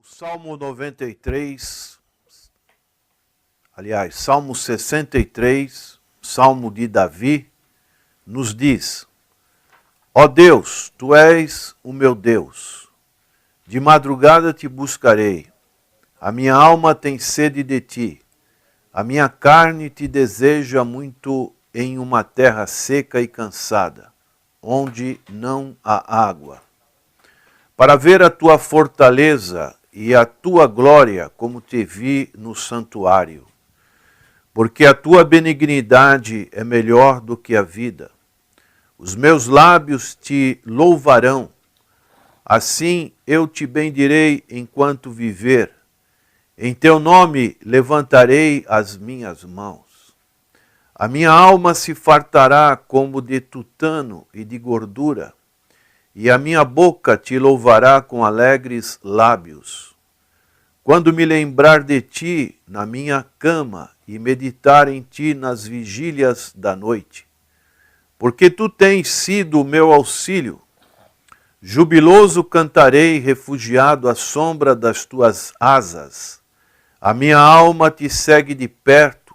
Salmo 93, aliás, Salmo 63, Salmo de Davi, nos diz: Ó Deus, Tu és o meu Deus, de madrugada te buscarei, a minha alma tem sede de Ti, a minha carne te deseja muito em uma terra seca e cansada, onde não há água, para ver a Tua fortaleza e a Tua glória, como te vi no santuário. Porque a Tua benignidade é melhor do que a vida. Os meus lábios te louvarão. Assim eu te bendirei enquanto viver. Em Teu nome levantarei as minhas mãos. A minha alma se fartará como de tutano e de gordura, e a minha boca te louvará com alegres lábios. Quando me lembrar de Ti na minha cama e meditar em Ti nas vigílias da noite, porque Tu tens sido o meu auxílio. Jubiloso cantarei, refugiado à sombra das Tuas asas. A minha alma te segue de perto,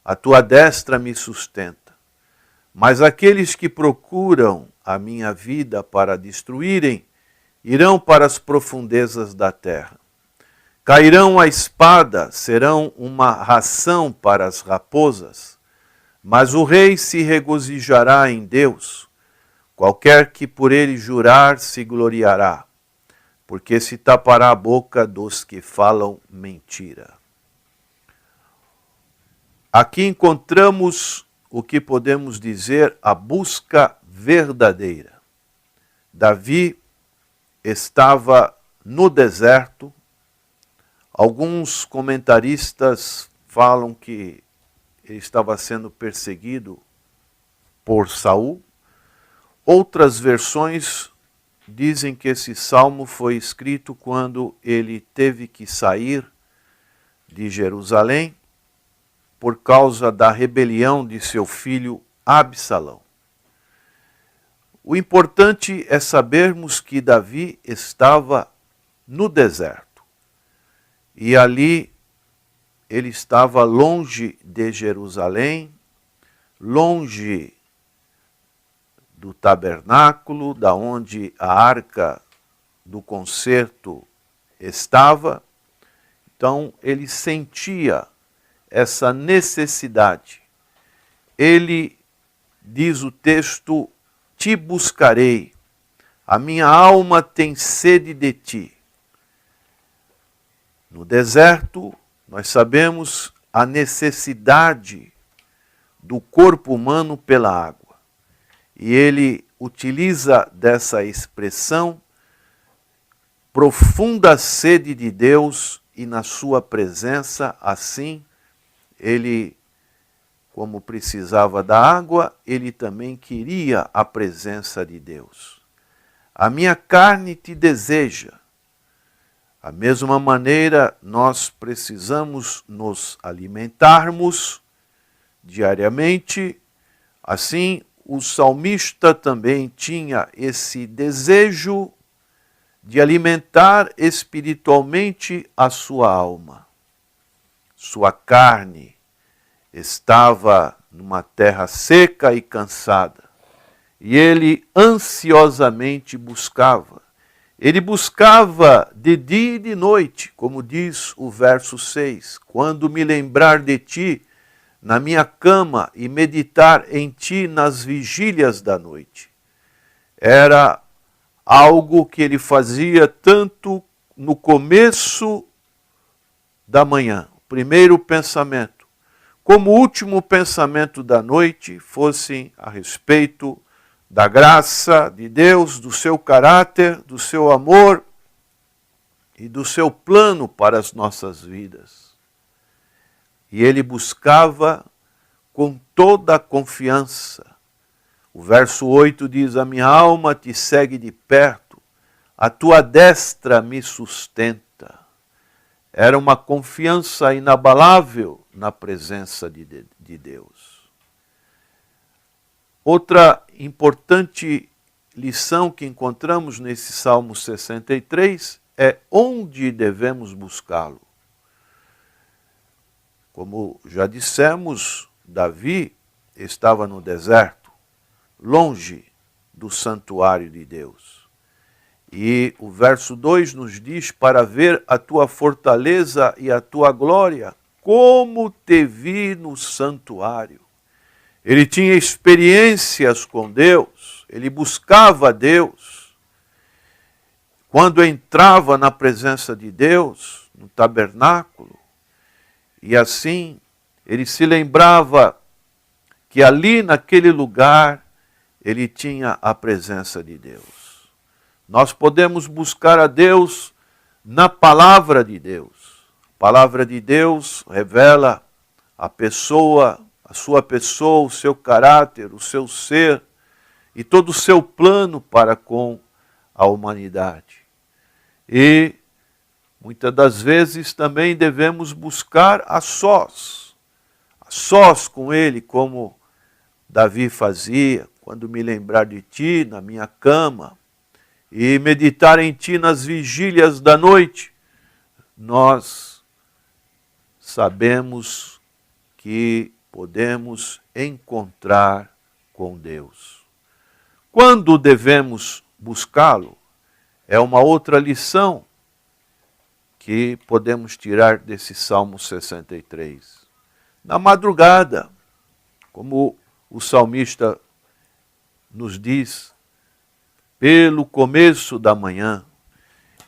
a Tua destra me sustenta. Mas aqueles que procuram a minha vida para destruírem, irão para as profundezas da terra. Cairão a espada, serão uma ração para as raposas, mas o rei se regozijará em Deus. Qualquer que por ele jurar se gloriará, porque se tapará a boca dos que falam mentira. Aqui encontramos o que podemos dizer a busca verdadeira. Davi estava no deserto. Alguns comentaristas falam que ele estava sendo perseguido por Saul. Outras versões dizem que esse salmo foi escrito quando ele teve que sair de Jerusalém por causa da rebelião de seu filho Absalão. O importante é sabermos que Davi estava no deserto. E ali ele estava longe de Jerusalém, longe do tabernáculo, da onde a arca do concerto estava. Então ele sentia essa necessidade. Ele, diz o texto, te buscarei, a minha alma tem sede de ti. No deserto, nós sabemos a necessidade do corpo humano pela água. E ele utiliza dessa expressão, profunda sede de Deus e na sua presença, assim, ele, como precisava da água, ele também queria a presença de Deus. A minha carne te deseja. Da mesma maneira, nós precisamos nos alimentarmos diariamente. Assim, o salmista também tinha esse desejo de alimentar espiritualmente a sua alma. Sua carne estava numa terra seca e cansada, e ele ansiosamente buscava. Ele buscava de dia e de noite, como diz o verso 6, quando me lembrar de Ti na minha cama e meditar em Ti nas vigílias da noite. Era algo que ele fazia tanto no começo da manhã, o primeiro pensamento, como o último pensamento da noite, fossem a respeito da graça de Deus, do seu caráter, do seu amor e do seu plano para as nossas vidas. E ele buscava com toda a confiança. O verso 8 diz: a minha alma te segue de perto, a tua destra me sustenta. Era uma confiança inabalável na presença de Deus. Outra importante lição que encontramos nesse Salmo 63 é onde devemos buscá-lo. Como já dissemos, Davi estava no deserto, longe do santuário de Deus. E o verso 2 nos diz, para ver a tua fortaleza e a tua glória, como te vi no santuário. Ele tinha experiências com Deus, ele buscava Deus. Quando entrava na presença de Deus, no tabernáculo, e assim ele se lembrava que ali naquele lugar ele tinha a presença de Deus. Nós podemos buscar a Deus na palavra de Deus. A palavra de Deus revela a pessoa, a sua pessoa, o seu caráter, o seu ser e todo o seu plano para com a humanidade. E muitas das vezes também devemos buscar a sós com Ele, como Davi fazia, quando me lembrar de Ti na minha cama, e meditar em Ti nas vigílias da noite, nós sabemos que podemos encontrar com Deus. Quando devemos buscá-lo? É uma outra lição que podemos tirar desse Salmo 63. Na madrugada, como o salmista nos diz, pelo começo da manhã,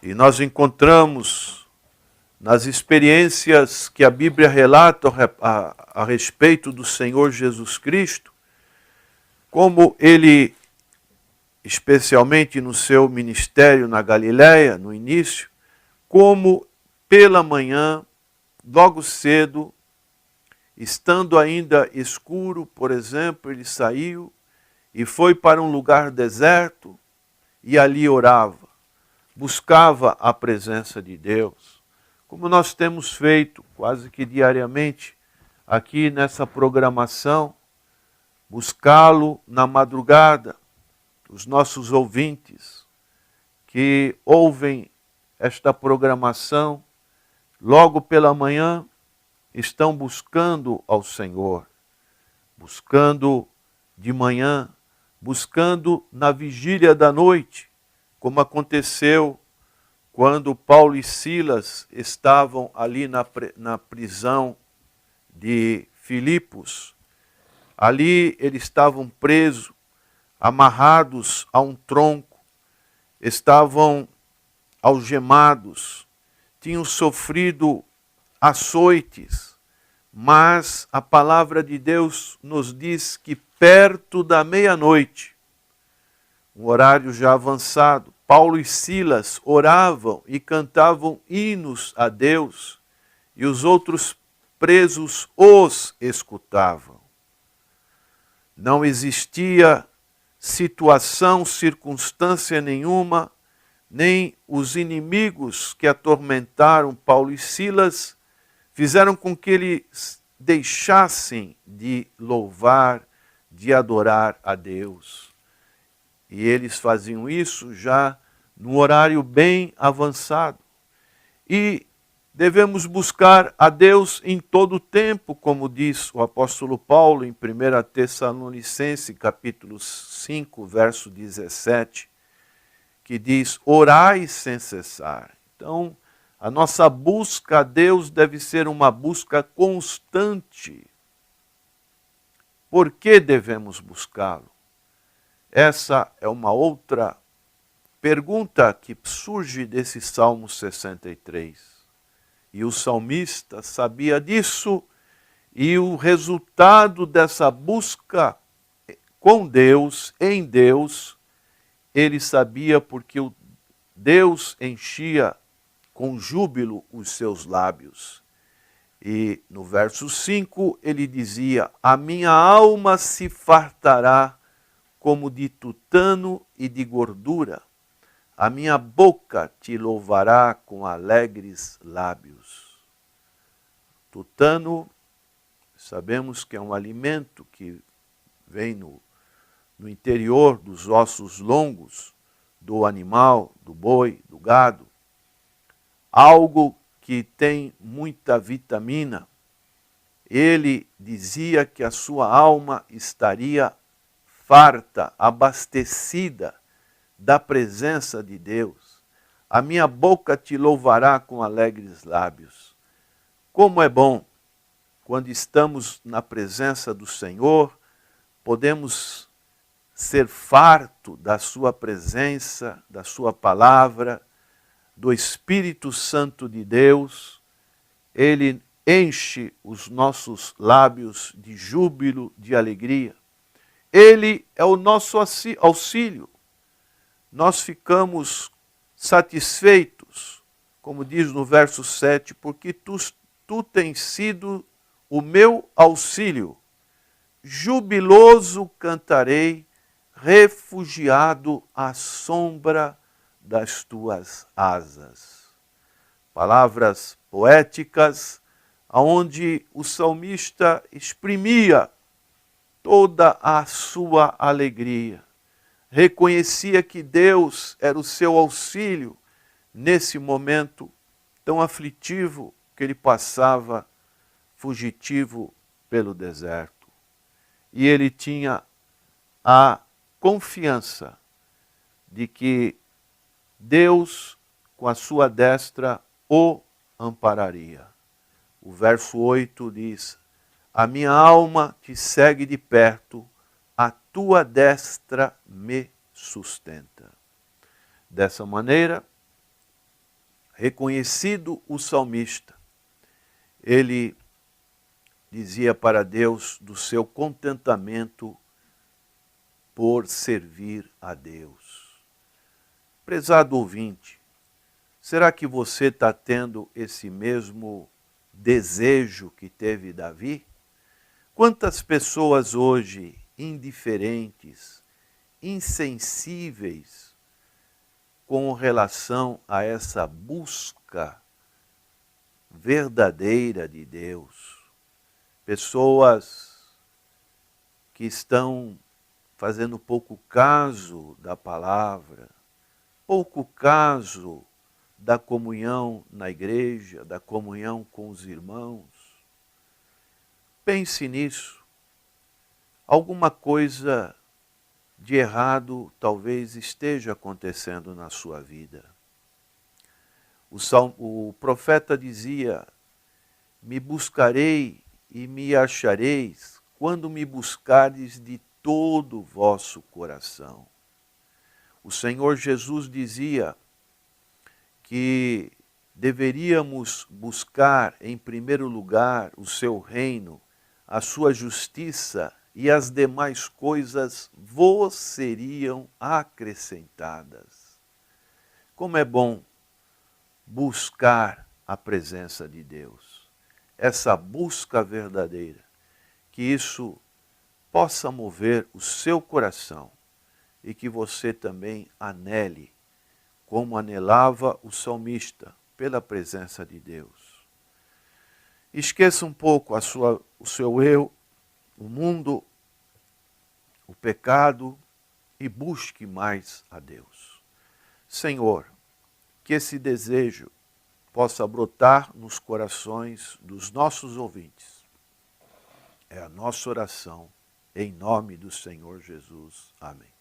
e nós encontramos nas experiências que a Bíblia relata a respeito do Senhor Jesus Cristo, como ele, especialmente no seu ministério na Galileia, no início, como pela manhã, logo cedo, estando ainda escuro, por exemplo, ele saiu e foi para um lugar deserto e ali orava, buscava a presença de Deus, como nós temos feito quase que diariamente aqui nessa programação, buscá-lo na madrugada, os nossos ouvintes que ouvem esta programação logo pela manhã estão buscando ao Senhor, buscando de manhã, buscando na vigília da noite, como aconteceu quando Paulo e Silas estavam ali na prisão de Filipos. Ali eles estavam presos, amarrados a um tronco, estavam algemados, tinham sofrido açoites, mas a palavra de Deus nos diz que perto da meia-noite, um horário já avançado, Paulo e Silas oravam e cantavam hinos a Deus, e os outros presos os escutavam. Não existia situação, circunstância nenhuma, nem os inimigos que atormentaram Paulo e Silas fizeram com que eles deixassem de louvar, de adorar a Deus. E eles faziam isso já num horário bem avançado. E devemos buscar a Deus em todo o tempo, como diz o apóstolo Paulo em 1 Tessalonicenses, capítulo 5, verso 17, que diz, orai sem cessar. Então, a nossa busca a Deus deve ser uma busca constante. Por que devemos buscá-lo? Essa é uma outra pergunta que surge desse Salmo 63. E o salmista sabia disso, e o resultado dessa busca com Deus, em Deus, ele sabia porque o Deus enchia com júbilo os seus lábios. E no verso 5 ele dizia, a minha alma se fartará como de tutano e de gordura. A minha boca te louvará com alegres lábios. Tutano, sabemos que é um alimento que vem no interior dos ossos longos do animal, do boi, do gado. algo que tem muita vitamina. Ele dizia que a sua alma estaria farta, abastecida da presença de Deus. A minha boca te louvará com alegres lábios. Como é bom quando estamos na presença do Senhor, podemos ser farto da sua presença, da sua palavra, do Espírito Santo de Deus. Ele enche os nossos lábios de júbilo, de alegria. Ele é o nosso auxílio. Nós ficamos satisfeitos, como diz no verso 7, porque tu tens sido o meu auxílio. Jubiloso cantarei, refugiado à sombra das tuas asas. Palavras poéticas, onde o salmista exprimia toda a sua alegria. Reconhecia que Deus era o seu auxílio nesse momento tão aflitivo que ele passava fugitivo pelo deserto. E ele tinha a confiança de que Deus, com a sua destra, o ampararia. O verso 8 diz: a minha alma te segue de perto, a tua destra me sustenta. Dessa maneira, reconhecido o salmista, ele dizia para Deus do seu contentamento por servir a Deus. Prezado ouvinte, será que você está tendo esse mesmo desejo que teve Davi? Quantas pessoas hoje indiferentes, insensíveis com relação a essa busca verdadeira de Deus. Pessoas que estão fazendo pouco caso da palavra, pouco caso da comunhão na igreja, da comunhão com os irmãos. Pense nisso. Alguma coisa de errado talvez esteja acontecendo na sua vida. O profeta dizia: me buscarei e me achareis quando me buscardes de todo o vosso coração. O Senhor Jesus dizia que deveríamos buscar em primeiro lugar o seu reino, a sua justiça, e as demais coisas vos seriam acrescentadas. Como é bom buscar a presença de Deus, essa busca verdadeira, que isso possa mover o seu coração e que você também anele, como anelava o salmista, pela presença de Deus. Esqueça um pouco o seu eu, o mundo, o pecado e busque mais a Deus. Senhor, que esse desejo possa brotar nos corações dos nossos ouvintes. É a nossa oração, em nome do Senhor Jesus. Amém.